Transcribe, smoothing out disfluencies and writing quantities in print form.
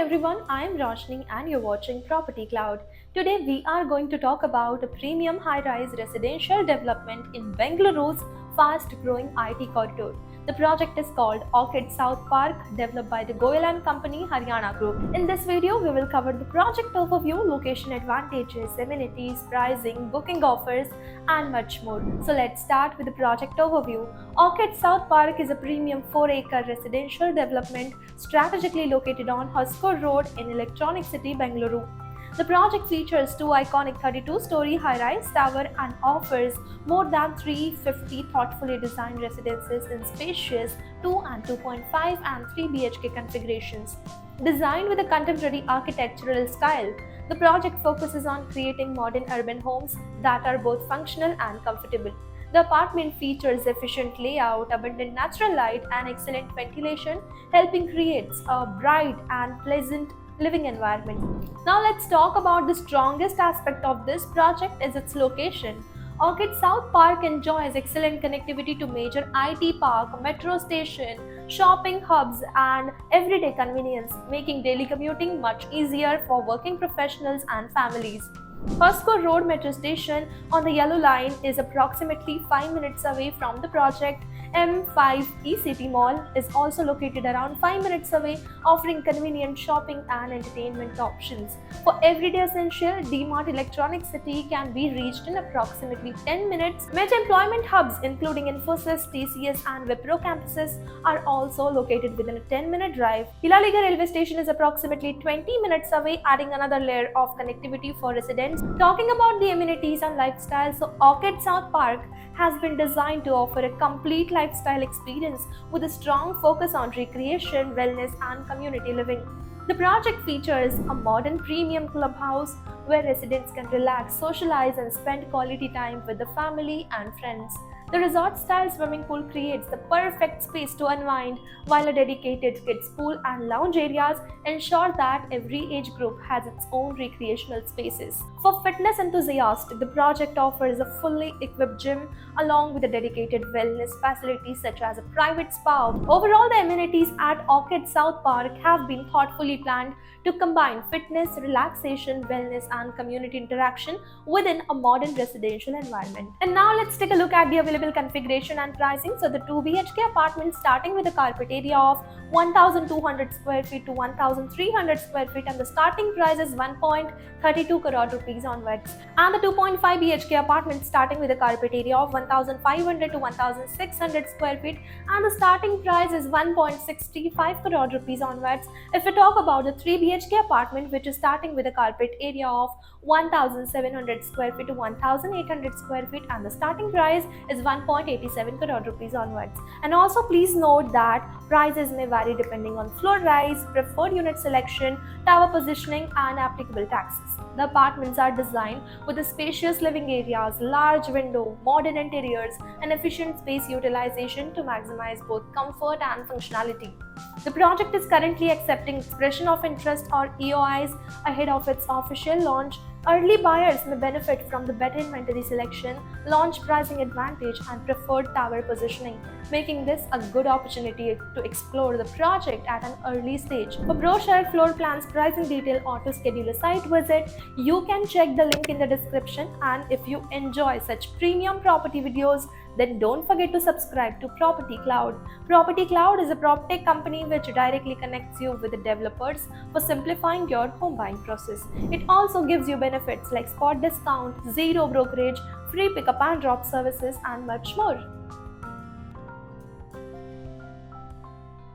everyone, I am Roshni and you're watching Property Cloud. Today we are going to talk about a premium high-rise residential development in Bengaluru's fast-growing IT corridor. The project is called Orchid South Park, developed by the Goyal & Company Haryana Group. In this video, we will cover the project overview, location advantages, amenities, pricing, booking offers, and much more. So let's start with the project overview. Orchid South Park is a premium 4-acre residential development strategically located on Huskor Road in Electronic City, Bengaluru. The project features two iconic 32-story high-rise tower and offers more than 350 thoughtfully designed residences in spacious 2 and 2.5 and 3 BHK configurations. Designed with a contemporary architectural style, the project focuses on creating modern urban homes that are both functional and comfortable. The apartment features efficient layout, abundant natural light, and excellent ventilation, helping create a bright and pleasant living environment. Now let's talk about the strongest aspect of this project is its location. Orchid South Park enjoys excellent connectivity to major IT park, metro station, shopping hubs, and everyday convenience, making daily commuting much easier for working professionals and families. Huskor Road Metro Station on the Yellow Line is approximately 5 minutes away from the project. M5 ECT Mall is also located around 5 minutes away, offering convenient shopping and entertainment options. For everyday essential, D-Mart Electronic City can be reached in approximately 10 minutes. Major employment hubs including Infosys, TCS and Wipro campuses are also located within a 10-minute drive. Hilaligarh railway station is approximately 20 minutes away, adding another layer of connectivity for residents. Talking about the amenities and lifestyle, so Orchid South Park has been designed to offer a complete lifestyle experience with a strong focus on recreation, wellness, and community living. The project features a modern premium clubhouse where residents can relax, socialize, and spend quality time with the family and friends. The resort-style swimming pool creates the perfect space to unwind, while a dedicated kids pool and lounge areas ensure that every age group has its own recreational spaces. For fitness enthusiasts, the project offers a fully equipped gym along with a dedicated wellness facilities such as a private spa. Overall, the amenities at Orchid South Park have been thoughtfully planned to combine fitness, relaxation, wellness, and community interaction within a modern residential environment. And now let's take a look at the available configuration and pricing. So the 2 BHK apartment starting with a carpet area of 1,200 square feet to 1,300 square feet, and the starting price is 1.32 crore rupees onwards. And the 2.5 BHK apartment starting with a carpet area of 1,500 to 1,600 square feet, and the starting price is 1.65 crore rupees onwards. If we talk about the 3 BHK apartment, which is starting with a carpet area of 1,700 square feet to 1,800 square feet, and the starting price is 1.87 crore rupees onwards. And also please note that prices may vary depending on floor rise, preferred unit selection, tower positioning, and applicable taxes. The apartments are designed with a spacious living areas, large window, modern interiors, and efficient space utilization to maximize both comfort and functionality. The project is currently accepting expression of interest or EOIs ahead of its official launch. Early buyers may benefit from the better inventory selection, launch pricing advantage, and preferred tower positioning, making this a good opportunity to explore the project at an early stage. For brochure, floor plans, pricing detail, or to schedule a site visit, you can check the link in the description. And if you enjoy such premium property videos, then don't forget to subscribe to Property Cloud. Property Cloud is a PropTech company which directly connects you with the developers for simplifying your home buying process. It also gives you benefits like spot discount, zero brokerage, free pickup and drop services, and much more.